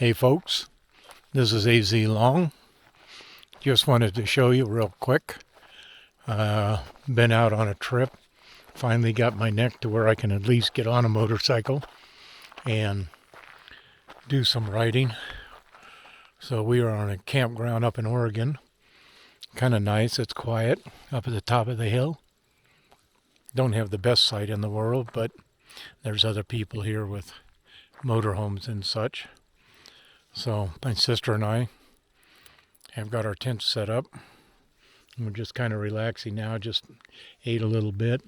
Hey folks, this is AZ Long. Just wanted to show you real quick. Been out on a trip. Finally got my neck to where I can at least get on a motorcycle and do some riding. So we are on a campground up in Oregon. Kind of nice. It's quiet up at the top of the hill. Don't have the best sight in the world, but there's other people here with motorhomes and such. So my sister and I have got our tents set up. We're just kind of relaxing now. Just ate a little bit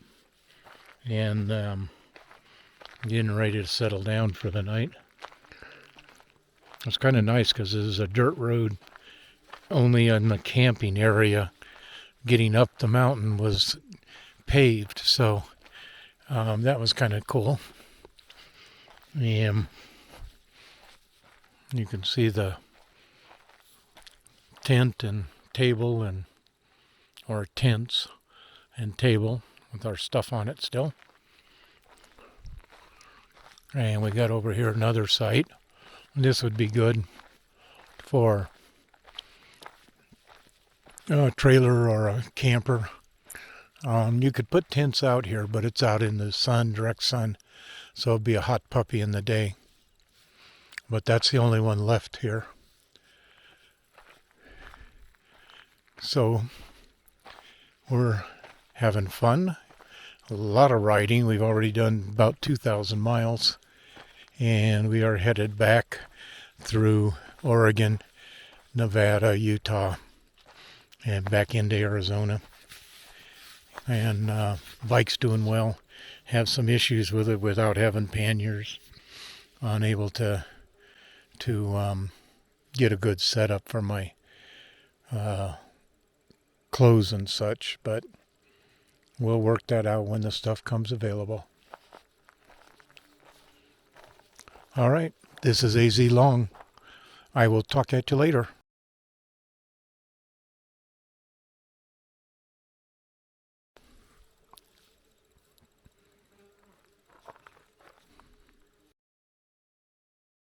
and getting ready to settle down for the night. It's kind of nice because this is a dirt road. Only in the camping area, getting up the mountain was paved. So that was kind of cool. And you can see the tent and table or tents and table with our stuff on it still. And we got over here another site. This would be good for a trailer or a camper. You could put tents out here, but it's out in the sun, direct sun, so it'd be a hot puppy in the day. But that's the only one left here. So we're having fun. A lot of riding. We've already done about 2,000 miles. And we are headed back through Oregon, Nevada, Utah, and back into Arizona. And bike's doing well. Have some issues with it without having panniers. Unable to get a good setup for my clothes and such, but we'll work that out when the stuff comes available. All right, this is AZ Long. I will talk at you later.